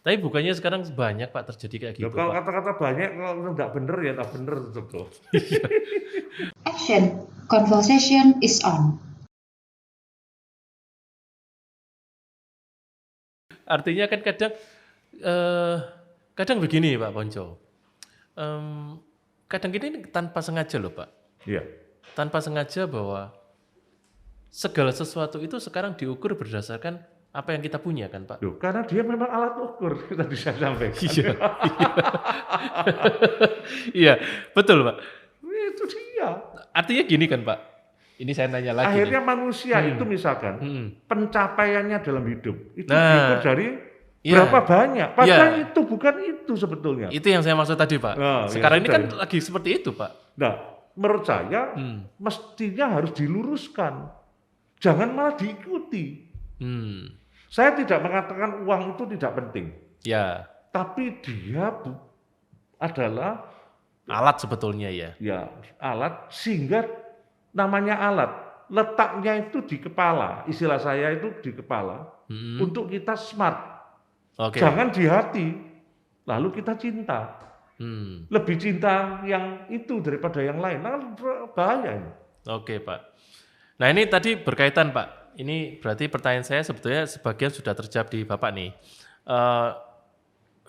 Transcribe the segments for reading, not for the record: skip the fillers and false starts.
Tapi bukannya sekarang banyak Pak terjadi kayak Ya, gitu kalau Pak? kata-kata banyak, kalau nggak bener ya nggak bener tuh. Action. Conversation is on. Artinya kan eh, kadang begini Pak Ponco. Kadang ini tanpa sengaja loh Pak. Iya. Tanpa sengaja bahwa segala sesuatu itu sekarang diukur berdasarkan apa yang kita punya kan Pak? Loh, karena dia memang alat ukur, tadi saya sampaikan. Iya, iya, betul Pak. Itu dia. Artinya gini kan Pak, ini saya nanya lagi Akhirnya nih. manusia itu misalkan pencapaiannya dalam hidup itu Nah, diukur dari iya, berapa banyak. Padahal iya. itu bukan itu sebetulnya. Itu yang saya maksud tadi Pak. Nah, ya Sekarang ini sudah kan ya. lagi seperti itu Pak. Nah, menurut saya mestinya harus diluruskan. Jangan malah diikuti. Hmm, Saya tidak mengatakan uang itu tidak penting, ya, tapi dia adalah alat sebetulnya ya. ya alat, sehingga namanya alat. Letaknya itu di kepala. Istilah saya itu di kepala untuk kita smart. Oke. Jangan di hati. Lalu kita cinta. Hmm, Lebih cinta yang itu daripada yang lain. Nah, bahaya ini. Oke Pak. Nah ini tadi berkaitan Pak. Ini berarti pertanyaan saya sebetulnya sebagian sudah terjawab di Bapak nih.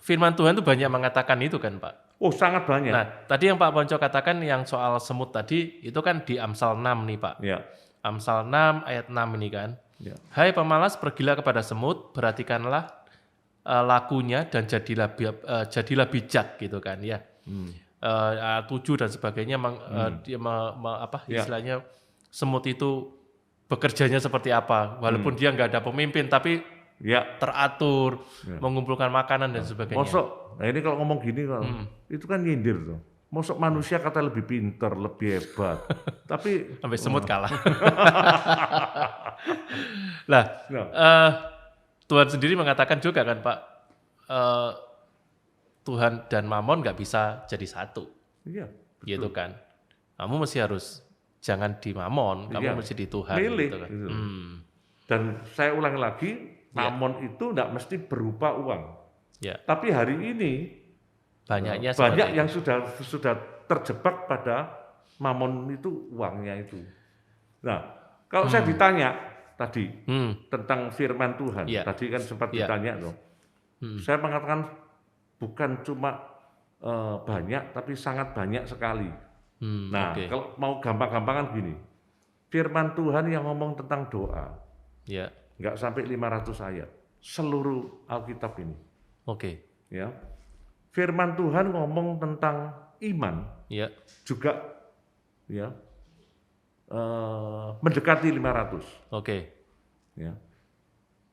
Firman Tuhan itu banyak mengatakan itu kan Pak. Oh, sangat banyak. Nah tadi yang Pak Ponco katakan yang soal semut tadi itu kan di Amsal 6 nih Pak. Ya. Amsal 6 ayat 6 ini kan. Ya. Hai pemalas, pergilah kepada semut, perhatikanlah lakunya dan jadilah bijak gitu kan ya. 7 dan sebagainya dia Ya. istilahnya semut itu bekerjanya seperti apa, walaupun dia nggak ada pemimpin tapi Ya. teratur, mengumpulkan makanan dan sebagainya. Mosok, nah ini kalau ngomong gini itu kan nyindir tuh. Mosok manusia kata lebih pinter, lebih hebat. Tapi Sampai semut kalah. Lah, ya, Tuhan sendiri mengatakan juga kan Pak, Tuhan dan Mamon nggak bisa jadi satu, iya, gitu kan. Kamu mesti harus jangan di Mamon, kamu Iya. mesti di Tuhan. Milih, Gitu kan. gitu. Dan saya ulang lagi, mamon itu tidak mesti berupa uang. Ya, Tapi hari ini banyaknya banyak seperti yang sudah terjebak pada mamon itu uangnya itu. Nah, kalau saya ditanya tadi tentang firman Tuhan, Iya. tadi kan sempat Iya. ditanya loh. Saya mengatakan bukan cuma banyak, tapi sangat banyak sekali. Nah, oke. kalau mau gampang-gampangan gini, firman Tuhan yang ngomong tentang doa, Ya, nggak sampai 500 ayat, seluruh Alkitab ini. oke. Ya, firman Tuhan ngomong tentang iman Ya, juga, ya, mendekati 500. oke. Ya.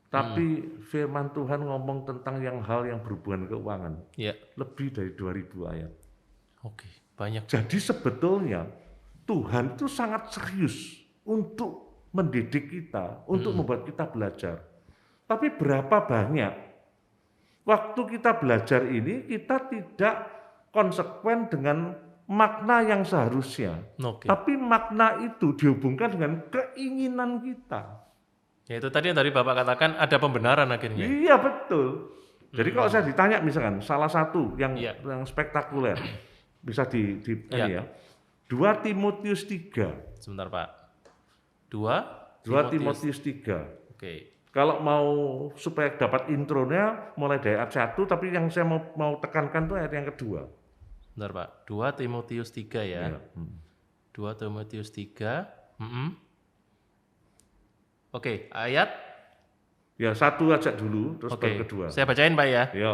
Tapi firman Tuhan ngomong tentang hal yang berhubungan keuangan, Ya, lebih dari 2000 ayat. oke. Banyak. Jadi sebetulnya Tuhan itu sangat serius untuk mendidik kita, untuk membuat kita belajar. Tapi berapa banyak waktu kita belajar ini kita tidak konsekuen dengan makna yang seharusnya. Oke. Tapi makna itu dihubungkan dengan keinginan kita. Ya itu tadi yang tadi Bapak katakan ada pembenaran akhirnya. Iya betul. Jadi kalau saya ditanya misalkan salah satu yang Iya. spektakuler bisa Iya. ini ya. 2 Timotius 3. Sebentar Pak. 2 Timotius 3. Oke. Kalau mau supaya dapat intronya mulai dari ayat 1, tapi yang saya mau tekankan itu ayat yang kedua. Sebentar Pak. 2 Timotius 3 ya. Ya. 2 Timotius 3. Oke, ayat. Ya, 1 aja dulu, terus Oke. baru kedua. Saya bacain Pak ya. Ya.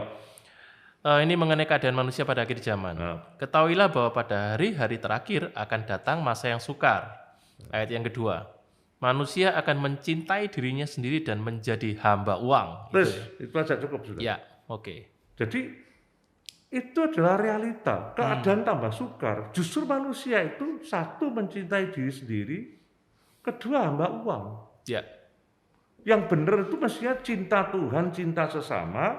Ini mengenai keadaan manusia pada akhir zaman. Nah. Ketahuilah bahwa pada hari-hari terakhir akan datang masa yang sukar. Ayat yang kedua. Manusia akan mencintai dirinya sendiri dan menjadi hamba uang. Terus, itu aja cukup sudah. Ya, oke. Jadi itu adalah realita. Keadaan tambah sukar. Justru manusia itu satu mencintai diri sendiri, kedua hamba uang. Ya, Yang benar itu mestinya cinta Tuhan, cinta sesama,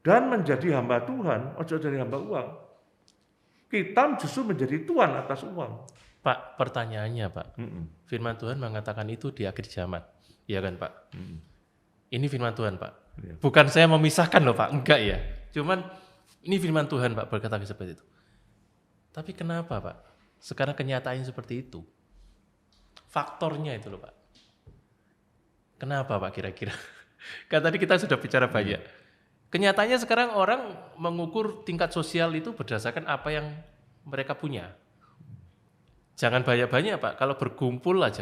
dan menjadi hamba Tuhan, ojo jadi hamba uang. Kita justru menjadi tuan atas uang. Pak, pertanyaannya Pak. Firman Tuhan mengatakan itu di akhir zaman. Iya kan Pak? Ini firman Tuhan Pak. Bukan saya memisahkan loh Pak, enggak ya. Cuman ini firman Tuhan Pak berkata seperti itu. Tapi kenapa Pak? Sekarang kenyataannya seperti itu. Faktornya itu loh Pak. Kenapa Pak kira-kira? Kan tadi kita sudah bicara banyak. Kenyataannya sekarang orang mengukur tingkat sosial itu berdasarkan apa yang mereka punya. Jangan banyak-banyak Pak, kalau berkumpul aja.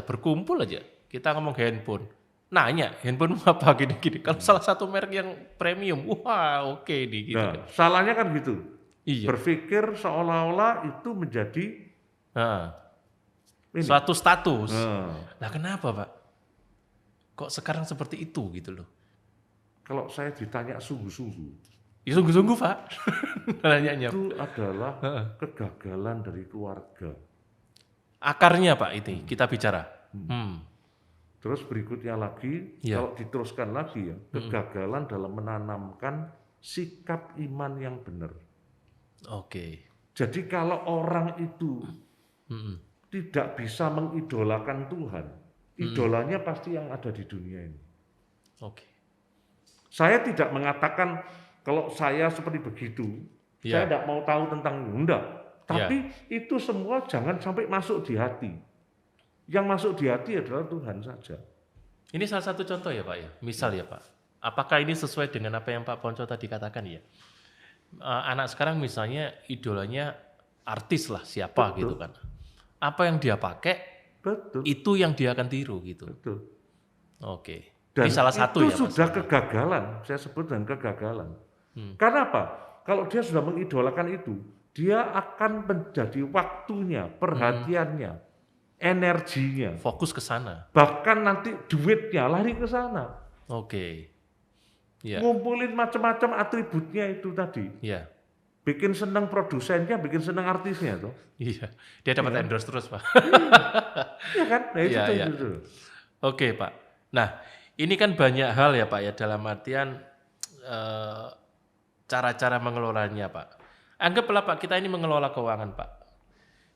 Kita ngomong handphone. Nanya, handphone apa gini-gini. Kalau salah satu merek yang premium, wah oke nih gitu. Nah, salahnya kan gitu. Iya. Berpikir seolah-olah itu menjadi suatu status. Nah, Kenapa Pak? Kok sekarang seperti itu gitu loh? kalau saya ditanya sungguh-sungguh, Ya sungguh-sungguh Pak. Nanyanya. itu adalah kegagalan dari keluarga. Akarnya Pak itu kita bicara. Terus berikutnya lagi, kalau diteruskan lagi ya, kegagalan dalam menanamkan sikap iman yang benar. Oke. Jadi kalau orang itu tidak bisa mengidolakan Tuhan, idolanya pasti yang ada di dunia ini. Oke. Saya tidak mengatakan kalau saya seperti begitu, saya tidak mau tahu tentang Bunda. Tapi itu semua jangan sampai masuk di hati. Yang masuk di hati adalah Tuhan saja. Ini salah satu contoh ya Pak ya, misal ya Pak. Apakah ini sesuai dengan apa yang Pak Ponco tadi katakan ya? Anak sekarang misalnya idolanya artis lah siapa gitu kan. Apa yang dia pakai, itu yang dia akan tiru gitu. Oke. Dan ini salah satu itu ya. sudah kegagalan, saya sebut dengan kegagalan. Karena apa? Kalau dia sudah mengidolakan itu, dia akan menjadi waktunya, perhatiannya, energinya. Fokus ke sana. Bahkan nanti duitnya lari ke sana. Oke. Ya. Ngumpulin macam-macam atributnya itu tadi. Iya. Bikin senang produsennya, bikin senang artisnya tuh. Iya. Dia dapat endorse terus Pak. Iya kan? Nah, itu. Oke Pak. Nah ini kan banyak hal ya Pak ya dalam artian cara-cara mengelolanya Pak. Anggaplah Pak kita ini mengelola keuangan Pak.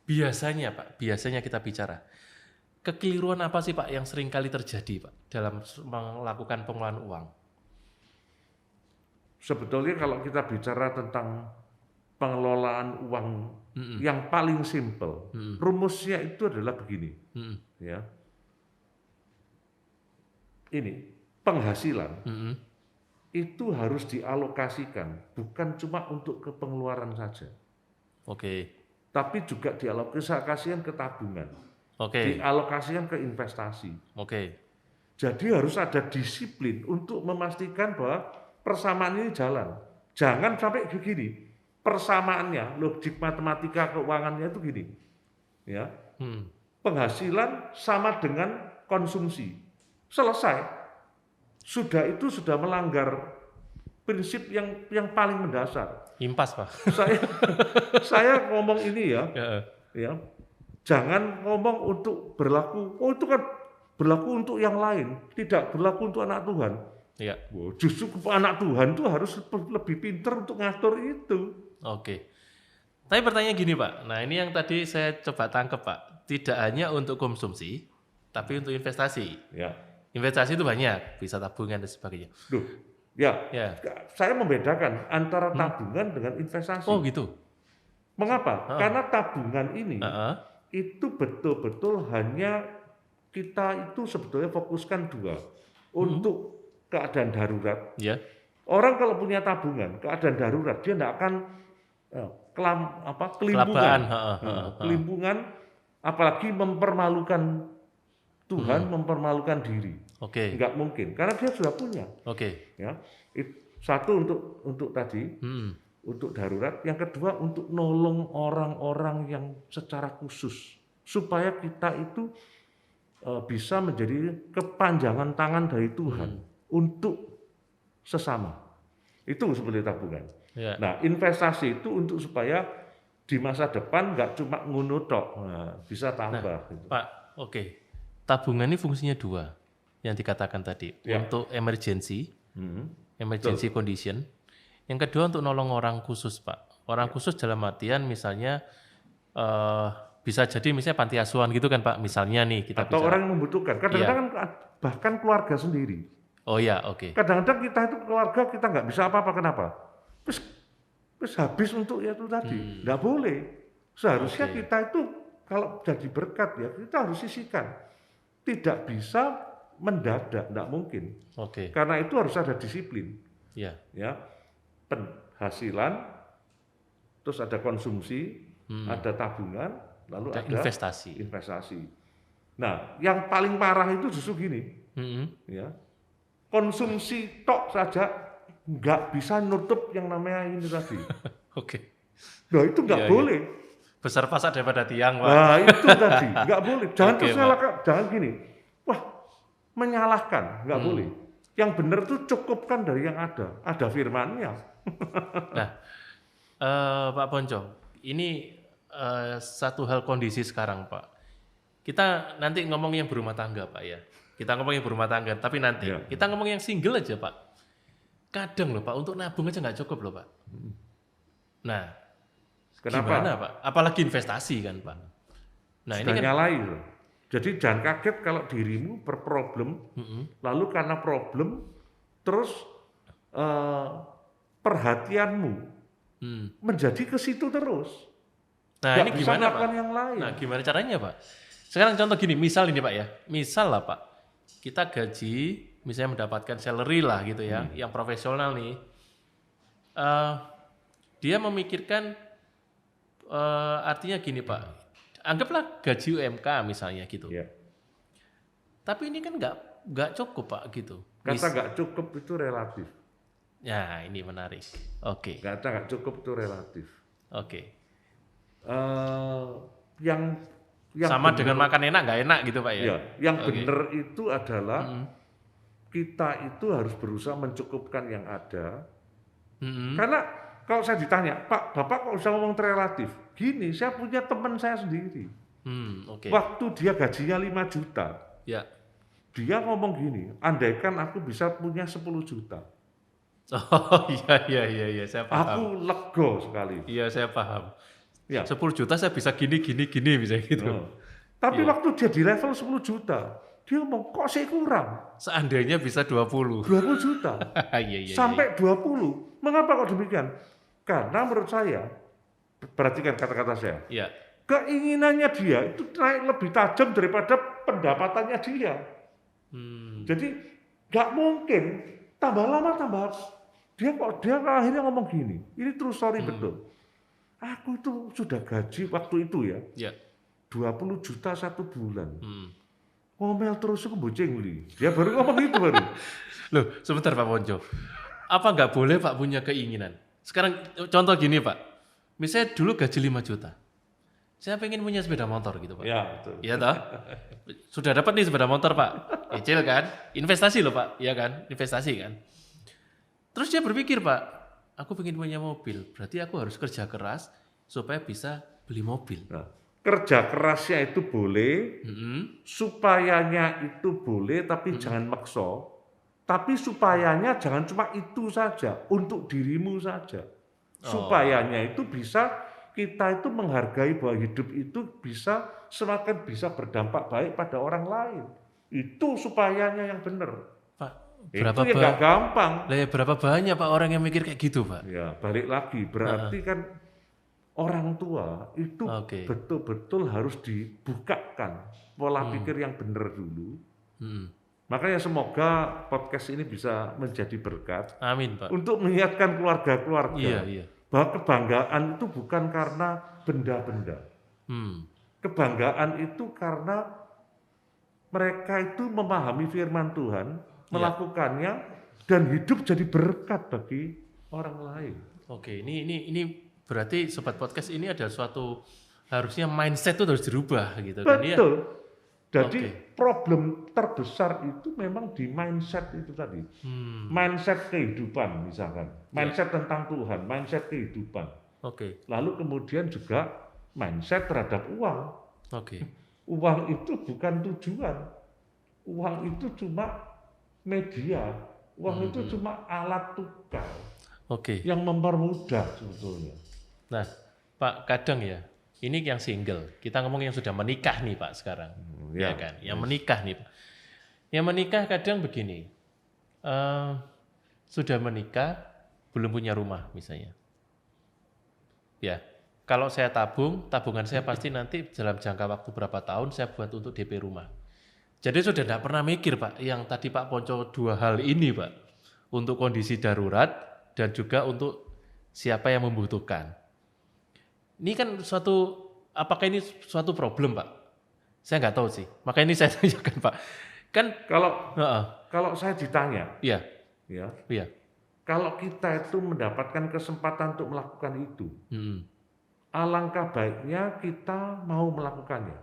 Biasanya kita bicara. Kekeliruan apa sih Pak yang sering kali terjadi Pak dalam melakukan pengelolaan uang? Sebetulnya kalau kita bicara tentang pengelolaan uang yang paling simpel, rumusnya itu adalah begini. Ya. Ini penghasilan itu harus dialokasikan, bukan cuma untuk ke pengeluaran saja. Oke. Tapi juga dialokasikan ke tabungan. Oke. Dialokasikan ke investasi. Oke. Jadi harus ada disiplin untuk memastikan bahwa persamaan ini jalan. Jangan sampai begini. Persamaannya, logik matematika keuangannya itu gini. Ya. Penghasilan sama dengan konsumsi. Selesai. Sudah melanggar prinsip yang paling mendasar. Impas Pak. Saya ngomong ini ya. Jangan ngomong untuk berlaku. Oh itu kan berlaku untuk yang lain, tidak berlaku untuk anak Tuhan. Iya. Justru anak Tuhan itu harus lebih pintar untuk ngatur itu. Oke. Tapi pertanyaan gini Pak. Nah ini yang tadi saya coba tangkap Pak. Tidak hanya untuk konsumsi, tapi untuk investasi. Ya. Investasi itu banyak, bisa tabungan dan sebagainya. Saya membedakan antara tabungan dengan investasi. Oh gitu. Mengapa? Karena tabungan ini itu betul-betul hanya kita itu sebetulnya fokuskan dua untuk keadaan darurat. Orang kalau punya tabungan, keadaan darurat dia tidak akan kelimpungan, apalagi mempermalukan Tuhan, mempermalukan diri. Enggak mungkin, karena dia sudah punya. Ya, satu untuk tadi, untuk darurat. Yang kedua untuk nolong orang-orang yang secara khusus, supaya kita itu bisa menjadi kepanjangan tangan dari Tuhan untuk sesama. Itu seperti tabungan. Nah, investasi itu untuk supaya di masa depan nggak cuma ngono tok, bisa tambah. Gitu. Pak, tabungan ini fungsinya dua, yang dikatakan tadi. Untuk emergency condition. Yang kedua untuk nolong orang khusus, Pak. Orang khusus dalam artian misalnya bisa jadi misalnya panti asuhan gitu kan Pak, misalnya nih kita atau orang yang membutuhkan. Kadang-kadang bahkan keluarga sendiri. Oh ya, oke. Kadang-kadang kita itu keluarga kita nggak bisa apa-apa, kenapa? Terus habis untuk itu tadi, nggak boleh. Seharusnya Oke. kita itu kalau jadi berkat ya kita harus sisihkan. Tidak bisa mendadak, nggak mungkin. Oke. Karena itu harus ada disiplin, Ya. ya. Penghasilan, terus ada konsumsi, ada tabungan, lalu Ada ada investasi. investasi. Nah, yang paling parah itu justru gini, ya. Konsumsi tok saja nggak bisa nutup yang namanya ini tadi. Oke. Nah, itu nggak Iya, iya. boleh. Besar pasak daripada tiang, Pak. Nah, itu tadi nggak boleh. Jangan Oke, terus Pak. nyalakan, jangan gini. Wah, menyalahkan, nggak boleh. Yang benar tuh cukupkan dari yang ada. Ada firmannya. Nah, Pak Ponco, ini satu hal kondisi sekarang, Pak. Kita nanti ngomong yang berumah tangga, Pak ya. Kita ngomong yang berumah tangga, tapi nanti Iya. kita ngomong yang single aja, Pak. Kadang loh, Pak, untuk nabung aja nggak cukup loh, Pak. Nah, Kenapa? gimana, Pak? Apalagi investasi kan, Pak. Nah, ini Sudah kan nyalai loh. Jadi jangan kaget kalau dirimu berproblem, lalu karena problem, terus perhatianmu menjadi ke situ terus. Nah, Nggak ini bisa gimana, Pak? melakukan yang lain. Nah, gimana caranya, Pak? Sekarang contoh gini, misal ini, Pak ya. Misal lah, Pak. Kita gaji, misalnya mendapatkan salary lah gitu ya, yang profesional nih. Dia memikirkan, artinya gini, Pak. Anggaplah gaji UMK misalnya gitu. Ya. Tapi ini kan nggak cukup, Pak, gitu. Kata nggak cukup itu relatif. Ya, ini menarik. Oke, Kata nggak cukup itu relatif. oke. Yang Sama benar- dengan makan enak nggak enak gitu, Pak ya? Ya, yang Oke. benar itu adalah kita itu harus berusaha mencukupkan yang ada. Karena kalau saya ditanya, Pak, Bapak kok bisa ngomong relatif? Gini, saya punya teman saya sendiri. Oke. Waktu dia gajinya 5 juta, Ya. dia ngomong gini, andaikan aku bisa punya 10 juta. Oh iya, saya paham. Aku lego sekali. Iya, saya paham. Ya. 10 juta saya bisa gini bisa gitu. Oh. Tapi waktu dia di level 10 juta, dia ngomong, kok saya kurang? Seandainya bisa 20. 20 juta. Iya. Sampai 20. Mengapa kok demikian? Karena menurut saya, perhatikan kata-kata saya, Iya. keinginannya dia itu naik lebih tajam daripada pendapatannya dia. Jadi nggak mungkin tambah lama tambah dia akhirnya ngomong gini. Ini true story betul. Aku itu sudah gaji waktu itu ya Iya. 20 juta 1 bulan. Ngomel terus aku boceng beli. Dia baru ngomong itu baru. Loh, sebentar Pak Ponco. Apa nggak boleh Pak punya keinginan? Sekarang contoh gini Pak. Misalnya dulu gaji 5 juta. Saya pengen punya sepeda motor gitu Pak. Ya betul. Iya toh? Sudah dapat nih sepeda motor Pak. Kecil kan? Investasi loh Pak. Iya kan? Investasi kan? Terus dia berpikir Pak, aku pengen punya mobil. Berarti aku harus kerja keras supaya bisa beli mobil. Nah, kerja kerasnya itu boleh, supayanya itu boleh, tapi jangan maksa. Tapi supayanya jangan cuma itu saja, untuk dirimu saja. Supayanya itu bisa, kita itu menghargai bahwa hidup itu bisa semakin bisa berdampak baik pada orang lain. Itu supayanya yang benar. Pak, Itu berapa yang gak gampang. berapa banyak Pak orang yang mikir kayak gitu Pak? Ya, balik lagi. Berarti kan orang tua itu Oke. betul-betul harus dibukakan pola pikir yang benar dulu. Makanya semoga podcast ini bisa menjadi berkat Amin Pak. untuk mengingatkan keluarga-keluarga Iya. bahwa kebanggaan itu bukan karena benda-benda. Kebanggaan itu karena mereka itu memahami firman Tuhan, melakukannya, dan hidup jadi berkat bagi orang lain. Oke, ini berarti sobat podcast ini ada suatu harusnya mindset itu harus dirubah gitu kan ya. Betul. Jadi Oke. problem terbesar itu memang di mindset itu tadi. Mindset kehidupan misalkan. Mindset tentang Tuhan, mindset kehidupan. Oke. Lalu kemudian juga mindset terhadap uang. Oke. Uang itu bukan tujuan. Uang itu cuma media. Uang itu cuma alat tukar Oke. yang mempermudah sebetulnya. Nah, Pak kadang ya, ini yang single. Kita ngomong yang sudah menikah nih Pak sekarang. ya. Ya kan? Yang menikah nih Pak. Yang menikah kadang begini. Eh, sudah menikah, belum punya rumah misalnya. Ya, kalau saya tabungan saya pasti nanti dalam jangka waktu berapa tahun saya buat untuk DP rumah. Jadi sudah tidak pernah mikir Pak, yang tadi Pak Ponco dua hal ini Pak, untuk kondisi darurat dan juga untuk siapa yang membutuhkan. Ini kan apakah ini suatu problem Pak? Saya nggak tahu sih, makanya ini saya tanyakan Pak. Kan, Kalau saya ditanya, iya, ya, iya. kalau kita itu mendapatkan kesempatan untuk melakukan itu, alangkah baiknya kita mau melakukannya.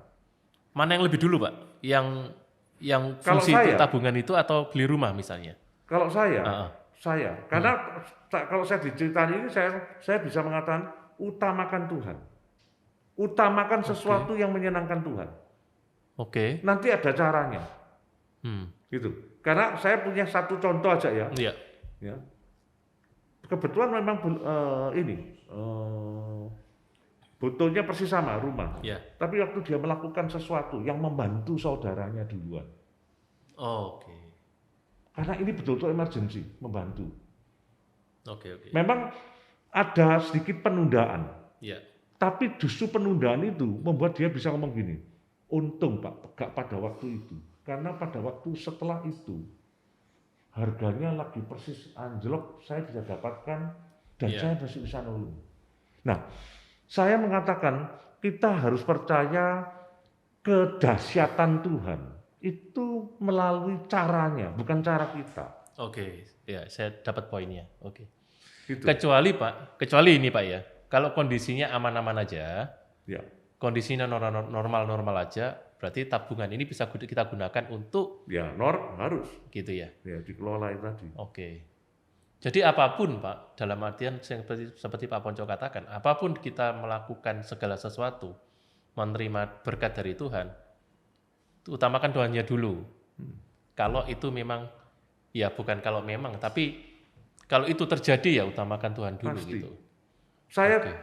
Mana yang lebih dulu Pak? Yang Kalau fungsi saya- tabungan itu atau beli rumah misalnya? Kalau saya, karena kalau saya diceritain ini, saya bisa mengatakan utamakan Tuhan, utamakan sesuatu yang menyenangkan Tuhan. Oke. Nanti ada caranya, gitu. Karena saya punya satu contoh aja ya. Iya. Ya. Kebetulan memang butuhnya persis sama rumah. Iya. Tapi waktu dia melakukan sesuatu yang membantu saudaranya duluan. Oke. Karena ini betul-betul emergency, membantu. Oke. Memang ada sedikit penundaan. Iya. Tapi justru penundaan itu membuat dia bisa ngomong gini, untung Pak, tegak pada waktu itu. Karena pada waktu setelah itu, harganya lagi persis anjlok, saya bisa dapatkan, dan Iya. saya masih bisa nolong. Nah, saya mengatakan kita harus percaya kedahsyatan Tuhan. Itu melalui caranya, bukan cara kita. Oke. Ya, saya dapat poinnya. Oke. Gitu. Kecuali ini Pak ya, kalau kondisinya aman-aman aja, Ya. kondisinya normal-normal aja, berarti tabungan ini bisa kita gunakan untuk Ya, harus. gitu ya. Ya, dikelola itu tadi. Oke. Jadi apapun Pak, dalam artian seperti Pak Ponco katakan, apapun kita melakukan segala sesuatu, menerima berkat dari Tuhan, utamakan Tuhannya dulu. Kalau itu memang, ya bukan kalau memang, tapi kalau itu terjadi ya utamakan Tuhan dulu. Pasti. Gitu. Saya Oke.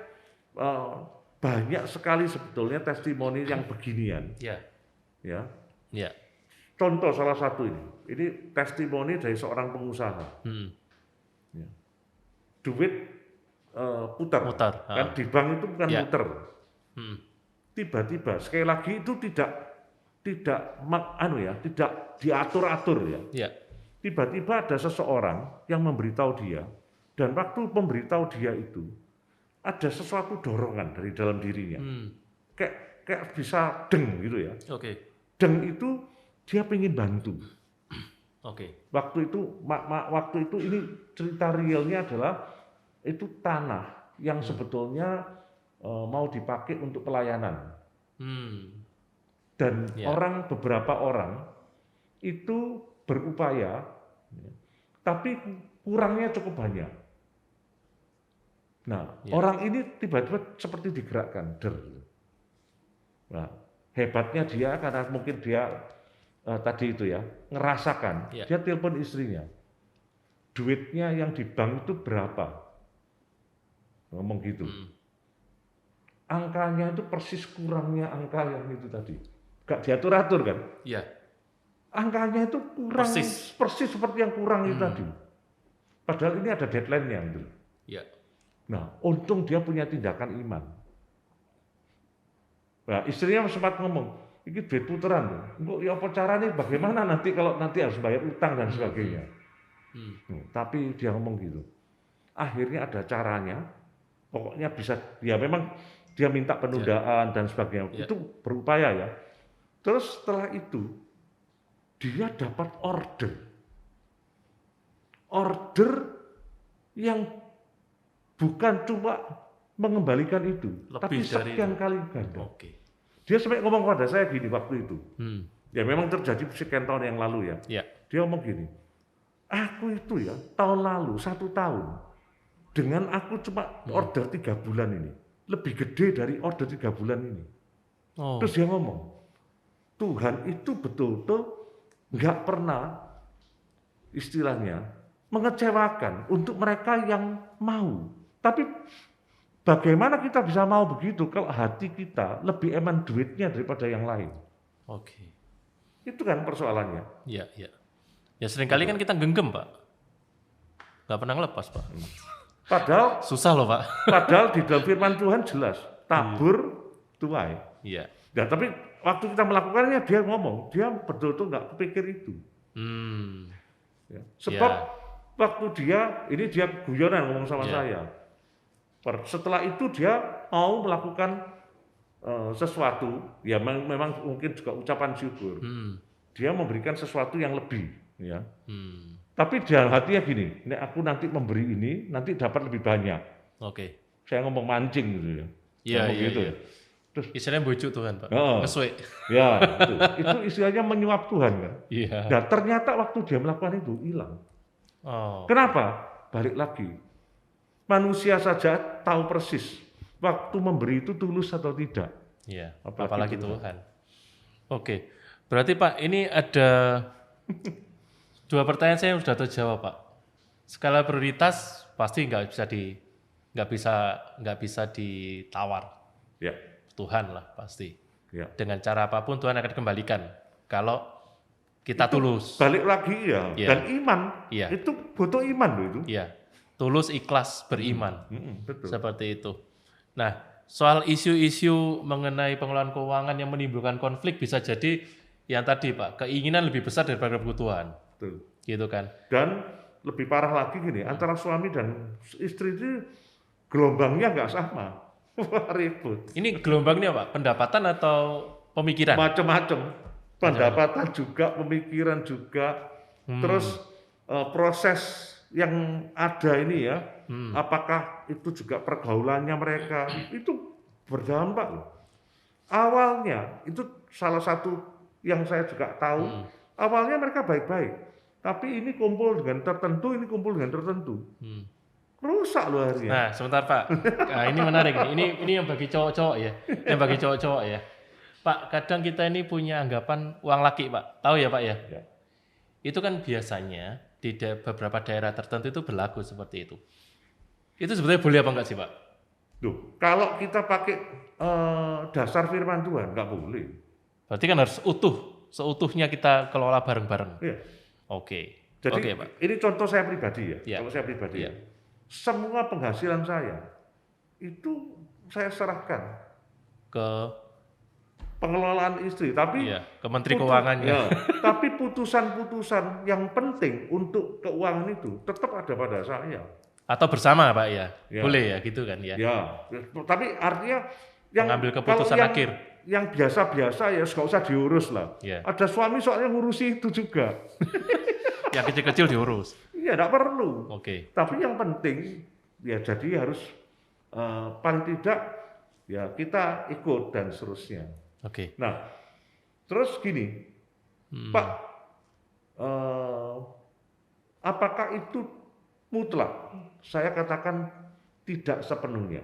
banyak sekali sebetulnya testimoni yang beginian. Ya, Ya. ya. Contoh salah satu ini testimoni dari seorang pengusaha. Ya. Duit putar. Kan di bank itu bukan Ya. putar. Tiba-tiba sekali lagi itu tidak diatur-atur ya. Ya. Tiba-tiba ada seseorang yang memberitahu dia, dan waktu memberitahu dia itu ada sesuatu dorongan dari dalam dirinya. Kayak bisa deng gitu ya. Oke. Deng itu dia ingin bantu. Oke. Waktu itu ini cerita realnya adalah itu tanah yang sebetulnya mau dipakai untuk pelayanan. Dan beberapa orang itu berupaya, tapi kurangnya cukup banyak. Nah, orang ini tiba-tiba seperti digerakkan. Nah, hebatnya dia karena mungkin dia tadi itu ya, ngerasakan. Dia telepon istrinya. Duitnya yang di bank itu berapa? Ngomong gitu. Angkanya itu persis kurangnya angka yang itu tadi. Gak diatur-atur kan? Iya. Angkanya itu kurang persis seperti yang kurang itu tadi. Padahal ini ada deadline-nya gitu. Iya. Nah, untung dia punya tindakan iman. Nah, istrinya sempat ngomong, ini duit putaran tuh. Enggak, ya apa caranya, bagaimana nanti kalau nanti harus bayar utang dan sebagainya. Tapi dia ngomong gitu. Akhirnya ada caranya, pokoknya bisa, ya memang dia minta penundaan dan sebagainya. Itu berupaya ya. Terus setelah itu, dia dapat order yang bukan cuma mengembalikan itu, tapi sekian kali ganda. Dia sampai ngomong pada saya gini waktu itu. Ya memang terjadi sekian tahun yang lalu ya. Dia ngomong gini, aku itu ya tahun lalu 1 tahun dengan aku cuma order 3 bulan ini lebih gede dari order 3 bulan ini. Terus dia ngomong, Tuhan itu betul-betul nggak pernah istilahnya mengecewakan untuk mereka yang mau. Tapi bagaimana kita bisa mau begitu kalau hati kita lebih eman duitnya daripada yang lain? Oke. Itu kan persoalannya. Iya, iya. Ya seringkali kan kita genggam Pak, nggak pernah ngelepas Pak. Padahal Susah loh Pak. padahal di dalam firman Tuhan jelas, tabur tuai. Iya. Nah, tapi waktu kita melakukannya dia ngomong, dia betul-betul nggak kepikir itu. Ya. Sebab waktu dia guyonan ngomong sama saya. Setelah itu dia mau melakukan sesuatu, ya memang mungkin juga ucapan syukur. Dia memberikan sesuatu yang lebih, ya. Tapi dalam hatinya gini, ini aku nanti memberi ini, nanti dapat lebih banyak. Oke. Saya ngomong mancing gitu ya. Iya, gitu. iya. Terus istilahnya bujuk Tuhan Pak. Ngesuik. Ya, itu istilahnya menyuap Tuhan kan. Iya. Nah ternyata waktu dia melakukan itu hilang. Oh. Kenapa? Balik lagi. Manusia saja tahu persis waktu memberi itu tulus atau tidak. Iya. Apalagi Apalagi Tuhan. Oke. Berarti Pak ini ada 2 pertanyaan saya yang sudah terjawab Pak. Skala prioritas pasti nggak bisa ditawar. Ya. Tuhan lah pasti. Ya. Dengan cara apapun Tuhan akan kembalikan kalau kita tulus. Balik lagi ya. Dan iman. Iya. Itu butuh iman loh itu. Iya. Tulus, ikhlas, beriman. Betul. Seperti itu. Nah, soal isu-isu mengenai pengelolaan keuangan yang menimbulkan konflik bisa jadi yang tadi Pak, keinginan lebih besar daripada kebutuhan. Betul. Gitu kan. Dan lebih parah lagi gini, antara suami dan istri itu gelombangnya nggak sama. Wah, ribut. Ini gelombangnya Pak, pendapatan atau pemikiran? Macam-macam. Pendapatan juga, pemikiran juga. Terus proses yang ada ini ya, apakah itu juga pergaulannya mereka, itu berdampak loh. Awalnya, itu salah satu yang saya juga tahu, awalnya mereka baik-baik. Tapi ini kumpul dengan tertentu, ini kumpul dengan tertentu. Rusak loh akhirnya. Nah, sebentar Pak. Nah, ini menarik nih. Ini yang bagi cowok-cowok ya. Yang bagi cowok-cowok ya. Pak, kadang kita ini punya anggapan uang laki, Pak. Tahu ya, Pak ya? Ya. Itu kan biasanya di beberapa daerah tertentu itu berlaku seperti itu. Itu sebenarnya boleh apa enggak sih, Pak? Duh, kalau kita pakai dasar firman Tuhan, nggak boleh. Berarti kan harus utuh. Seutuhnya kita kelola bareng-bareng. Iya. Oke. Jadi Oke, Pak. ini contoh saya pribadi ya. Ya. Kalau saya pribadi Ya. semua penghasilan saya itu saya serahkan Ke pengelolaan istri. Tapi ke Menteri Keuangannya. Ya, tapi putusan-putusan yang penting untuk keuangan itu tetap ada pada saya. Atau bersama, Pak ya? Ya. Boleh ya, gitu kan ya? Ya, tapi artinya yang mengambil keputusan akhir. Yang biasa-biasa ya nggak usah diurus lah. Ya. Ada suami soalnya ngurusi itu juga. Yang kecil-kecil diurus. Iya, nggak perlu. Oke. Tapi yang penting ya jadi harus paling tidak ya kita ikut dan seterusnya. Oke. Nah, terus gini, Pak, apakah itu mutlak? Saya katakan tidak sepenuhnya.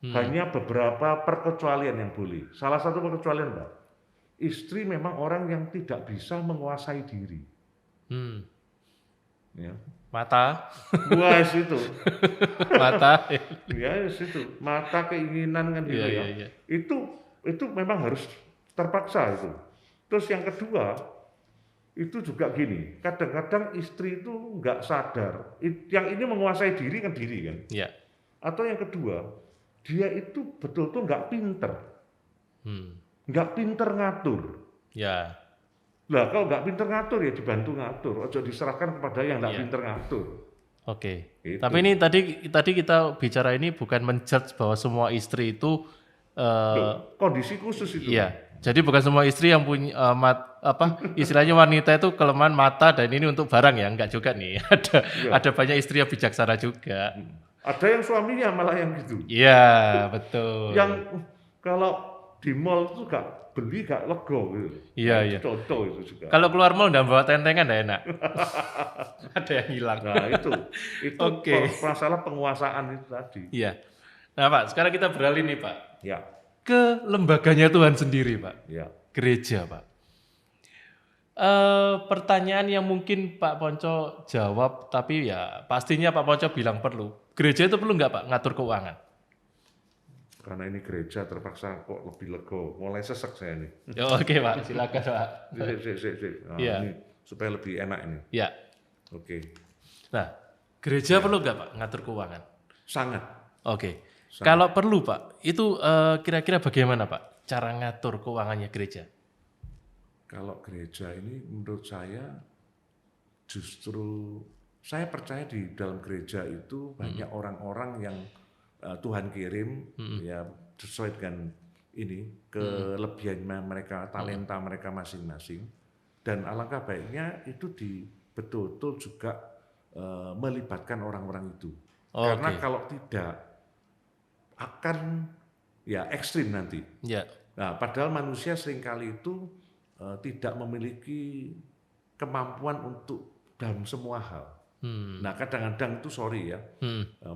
Hanya beberapa perkecualian yang boleh. Salah satu perkecualian, Pak, istri memang orang yang tidak bisa menguasai diri. Ya. Mata. Wah, itu. Mata. Ya, itu. Mata keinginan kan gitu ya. Iya. Itu memang harus terpaksa itu. Terus yang kedua, itu juga gini, kadang-kadang istri itu nggak sadar. Yang ini menguasai diri kan diri kan. Iya. Atau yang kedua, dia itu betul-betul nggak pinter. Nggak pinter ngatur. Ya. Lah kalau nggak pinter ngatur ya dibantu ngatur. Ojo diserahkan kepada yang nggak pinter ngatur. Oke. Gitu. Tapi ini tadi kita bicara ini bukan menjudge bahwa semua istri itu kondisi khusus itu. Iya. Jadi bukan semua istri yang punya istilahnya wanita itu kelemahan mata dan ini untuk barang ya, enggak juga nih. Ada banyak istri yang bijaksana juga. Ada yang suaminya malah yang gitu. Iya, betul. Yang kalau di mall itu gak beli gak lego gitu. Iya. Contoh itu juga. Kalau keluar mall dan bawa tentengan enggak enak. Ada yang hilang. Nah, itu Oke. masalah penguasaan itu tadi. Iya. Nah, Pak, sekarang kita beralih nih, Pak. Ya. Ke lembaganya Tuhan sendiri, Pak. Ya. Gereja, Pak. Pertanyaan yang mungkin Pak Ponco jawab, tapi ya pastinya Pak Ponco bilang perlu. Gereja itu perlu nggak Pak ngatur keuangan? Karena ini gereja terpaksa kok lebih lego. Mulai sesek saya nih. Ya, oke Pak, silakan Pak. Sik. Nah, Iya. ini supaya lebih enak ini. Ya. Oke. Nah, gereja perlu nggak Pak ngatur keuangan? Sangat. Oke. Kalau perlu Pak, itu kira-kira bagaimana Pak cara ngatur keuangannya gereja? Kalau gereja ini menurut saya justru saya percaya di dalam gereja itu banyak orang-orang yang Tuhan kirim ya sesuai dengan ini kelebihan mereka, talenta mereka masing-masing, dan alangkah baiknya itu betul-betul juga melibatkan orang-orang itu. Karena kalau tidak akan ya ekstrim nanti. Ya. Nah, padahal manusia seringkali itu tidak memiliki kemampuan untuk dalam semua hal. Nah, kadang-kadang itu sorry ya,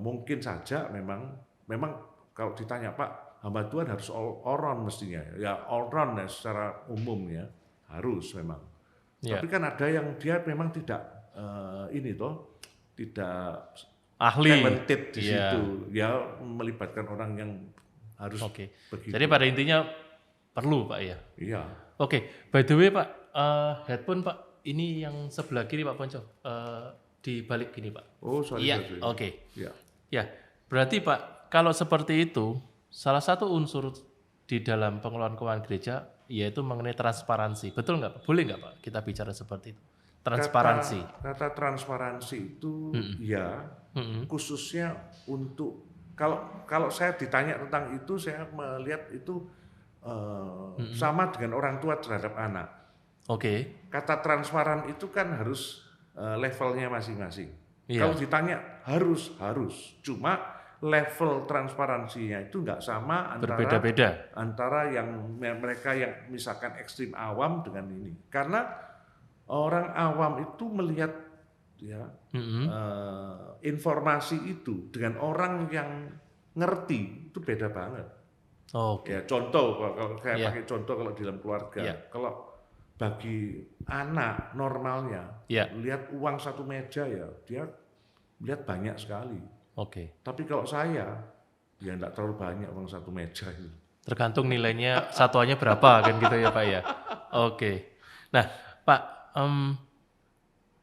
mungkin saja memang kalau ditanya Pak, hamba Tuhan harus all round mestinya, ya all round ya secara umum ya harus memang. Tapi kan ada yang dia memang tidak tidak ahli talented di situ, ya melibatkan orang yang harus begitu. Jadi pada intinya perlu Pak ya. Iya. Oke, by the way Pak, headphone Pak, ini yang sebelah kiri Pak Ponco, di balik gini Pak. Oh sorry. Iya, oke. Ya. Ya, berarti Pak, kalau seperti itu, salah satu unsur di dalam pengelolaan keuangan gereja yaitu mengenai transparansi. Betul nggak Pak? Boleh nggak Pak kita bicara seperti itu? Transparansi. Kata transparansi itu ya khususnya untuk kalau saya ditanya tentang itu, saya melihat itu sama dengan orang tua terhadap anak. Oke. Kata transparan itu kan harus levelnya masing-masing. Iya. Kalau ditanya harus, cuma level transparansinya itu nggak sama berbeda-beda antara yang mereka yang misalkan ekstrim awam dengan ini. Karena orang awam itu melihat ya informasi itu dengan orang yang ngerti itu beda banget. Ya contoh kalau saya pakai contoh kalau di dalam keluarga, kalau bagi anak normalnya lihat uang satu meja ya dia lihat banyak sekali. Tapi kalau saya ya enggak terlalu banyak uang satu meja itu. Tergantung nilainya satuannya berapa kan gitu ya Pak ya. Nah Pak,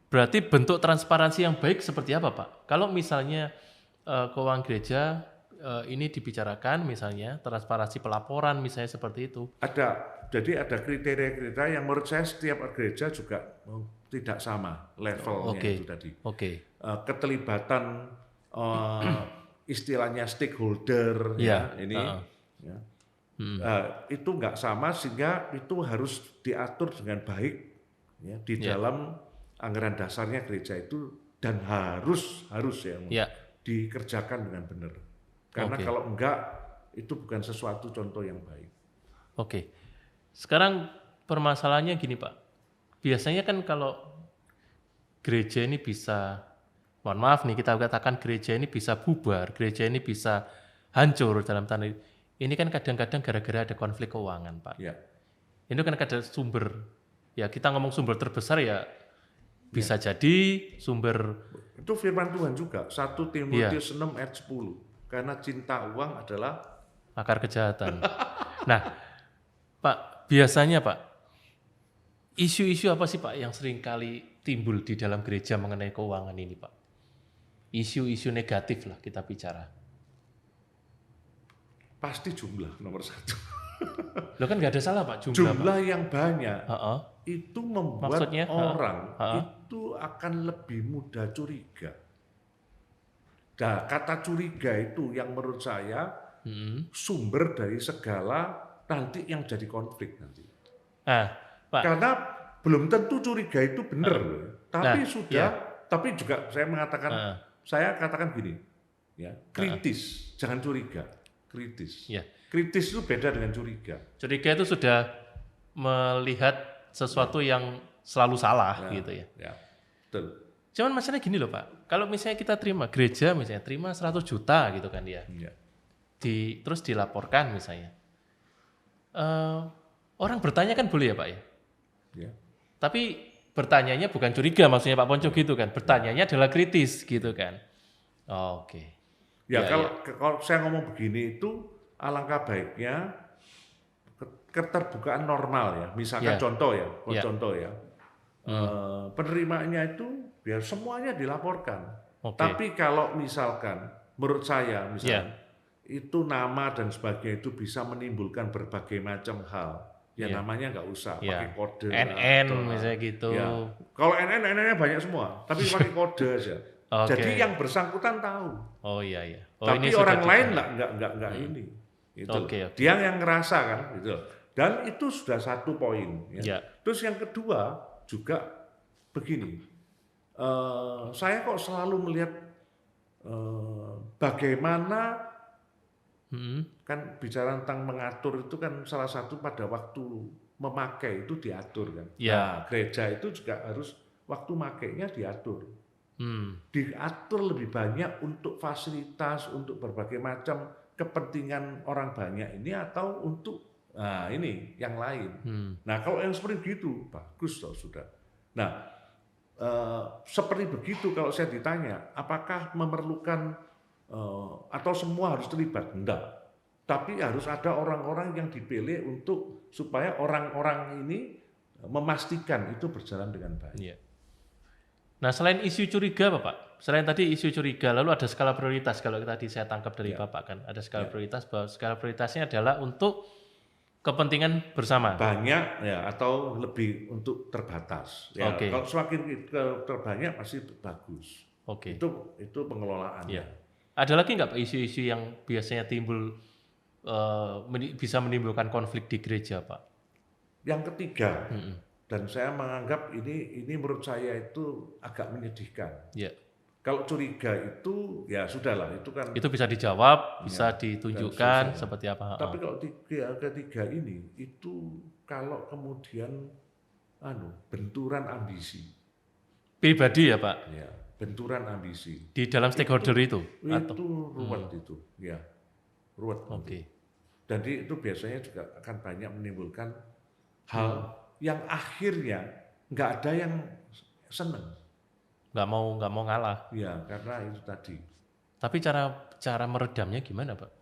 berarti bentuk transparansi yang baik seperti apa Pak? Kalau misalnya keuangan gereja ini dibicarakan misalnya transparansi pelaporan misalnya seperti itu. Jadi ada kriteria-kriteria yang menurut saya setiap gereja juga tidak sama levelnya itu tadi. Keterlibatan istilahnya stakeholder itu nggak sama sehingga itu harus diatur dengan baik ya, di dalam anggaran dasarnya gereja itu dan harus dikerjakan dengan benar. Karena kalau enggak itu bukan sesuatu contoh yang baik. Sekarang permasalahannya gini Pak. Biasanya kan kalau gereja ini bisa, mohon maaf nih kita katakan gereja ini bisa bubar, gereja ini bisa hancur dalam tanda ini kan kadang-kadang gara-gara ada konflik keuangan Pak. Ya. Ini kan ada sumber, ya kita ngomong sumber terbesar ya bisa jadi sumber. Itu firman Tuhan juga, 1 Timotius 6 ayat 10. Karena cinta uang adalah akar kejahatan. Nah, Pak, biasanya Pak, isu-isu apa sih Pak yang sering kali timbul di dalam gereja mengenai keuangan ini Pak? Isu-isu negatif lah kita bicara. Pasti jumlah nomor 1. Loh kan nggak ada salah Pak, jumlah yang banyak itu membuat orang itu akan lebih mudah curiga. Nah, kata curiga itu yang menurut saya sumber dari segala nanti yang jadi konflik nanti. Pak. Karena belum tentu curiga itu benar, tapi tapi juga saya katakan gini, ya kritis, jangan curiga, kritis. Kritis itu beda dengan curiga. Curiga itu sudah melihat sesuatu yang selalu salah gitu ya. Ya, betul. Cuman masalahnya gini loh Pak, kalau misalnya kita terima, gereja misalnya terima 100 juta gitu kan dia, terus dilaporkan misalnya, orang bertanya kan boleh ya Pak ya? Tapi bertanyanya bukan curiga maksudnya Pak Ponco gitu kan, bertanyanya adalah kritis gitu kan. Kalau saya ngomong begini itu alangkah baiknya keterbukaan normal ya, misalkan contoh ya. Penerimanya itu biar semuanya dilaporkan. Oke. Tapi kalau misalkan, menurut saya misalnya, itu nama dan sebagainya itu bisa menimbulkan berbagai macam hal. Ya Iya. namanya nggak usah Iya. pakai kode. NN atau misalnya gitu. Ya. Kalau NN-nya banyak semua, tapi pakai kode aja. Oke. Jadi yang bersangkutan tahu. Oh iya. Oh, Tapi ini sudah orang lain dibahas. lah nggak ini. Itu. Oke. Dia yang ngerasa kan, gitu. Dan itu sudah satu poin. Ya. Ya. Terus yang kedua juga begini, saya kok selalu melihat bagaimana kan bicara tentang mengatur itu kan salah satu pada waktu memakai itu diatur kan. Ya. Nah, gereja itu juga harus waktu makainya diatur. Diatur lebih banyak untuk fasilitas, untuk berbagai macam kepentingan orang banyak ini atau untuk ini yang lain. Nah kalau yang seperti itu bagus loh sudah. Nah seperti begitu kalau saya ditanya apakah memerlukan atau semua harus terlibat? Enggak. Tapi harus ada orang-orang yang dipilih untuk supaya orang-orang ini memastikan itu berjalan dengan baik. Iya. Nah selain isu curiga Bapak, selain tadi isu curiga, lalu ada skala prioritas kalau tadi saya tangkap dari Bapak kan, ada skala prioritas bahwa skala prioritasnya adalah untuk kepentingan bersama. Banyak ya atau lebih untuk terbatas. Ya, Oke. kalau semakin terbanyak pasti bagus. Oke. Itu pengelolaannya. Ya. Ada lagi nggak Pak isu-isu yang biasanya timbul bisa menimbulkan konflik di gereja Pak? Yang ketiga, dan saya menganggap ini menurut saya itu agak menyedihkan. Ya. Kalau curiga itu ya sudahlah itu kan. Itu bisa dijawab, bisa ditunjukkan seperti apa. Tapi kalau ketiga ini itu kalau kemudian benturan ambisi. Pribadi ya Pak? Ya, benturan ambisi. Di dalam stakeholder itu? Itu ruwet itu, ya. Ruwet. Oke. Jadi itu biasanya juga akan banyak menimbulkan hal yang akhirnya nggak ada yang seneng. Nggak mau ngalah. Ya, karena itu tadi. Tapi cara meredamnya gimana Pak?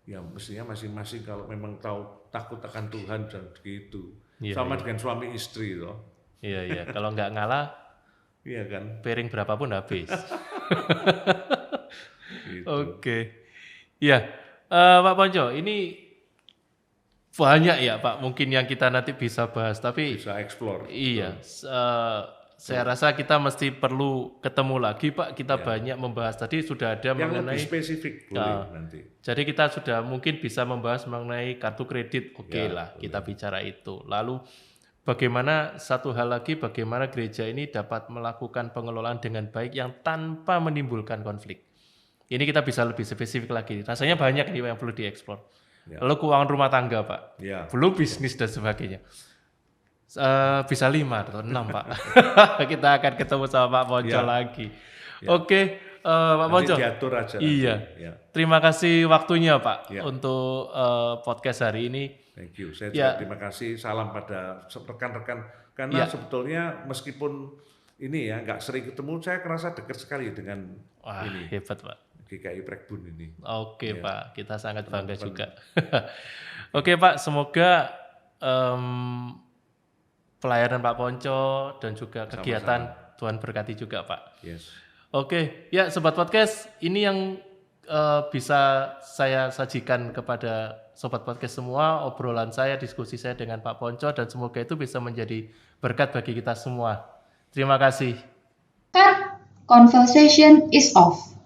Ya mestinya masing-masing kalau memang tahu takut akan Tuhan dan begitu. Iya, sama dengan suami istri loh. Iya. Kalau nggak ngalah, iya kan. piring berapapun habis. Gitu. Oke. Ya, Pak Ponco, ini banyak ya Pak mungkin yang kita nanti bisa bahas. Tapi Bisa explore. iya, saya rasa kita mesti perlu ketemu lagi Pak. Kita banyak membahas tadi sudah ada Yang mengenai lebih spesifik boleh nanti. Jadi kita sudah mungkin bisa membahas mengenai kartu kredit, oke Ya, lah kita bicara itu. Lalu bagaimana satu hal lagi, bagaimana gereja ini dapat melakukan pengelolaan dengan baik yang tanpa menimbulkan konflik. Ini kita bisa lebih spesifik lagi. Rasanya banyak nih yang perlu dieksplor. Ya. Lalu keuangan rumah tangga Pak, Ya. belum bisnis dan sebagainya. Bisa 5 atau 6 Pak. Kita akan ketemu sama Pak Ponco Ya. lagi. Oke, Pak Ponco. Nanti diatur aja. Iya. Nanti. Ya. Terima kasih waktunya Pak Ya. untuk podcast hari ini. Thank you. Saya Ya. juga terima kasih. Salam pada rekan-rekan. Karena sebetulnya meskipun ini ya nggak sering ketemu, saya kerasa dekat sekali dengan Wah, ini hebat Pak. GKI Prekbun ini. Oke Pak, kita sangat bangga juga. Oke Pak, semoga pelayanan Pak Ponco dan juga kegiatan Tuhan berkati juga Pak. Yes. Oke, ya Sobat Podcast, ini yang bisa saya sajikan kepada Sobat Podcast semua, obrolan saya, diskusi saya dengan Pak Ponco, dan semoga itu bisa menjadi berkat bagi kita semua. Terima kasih. Cut. Conversation is off.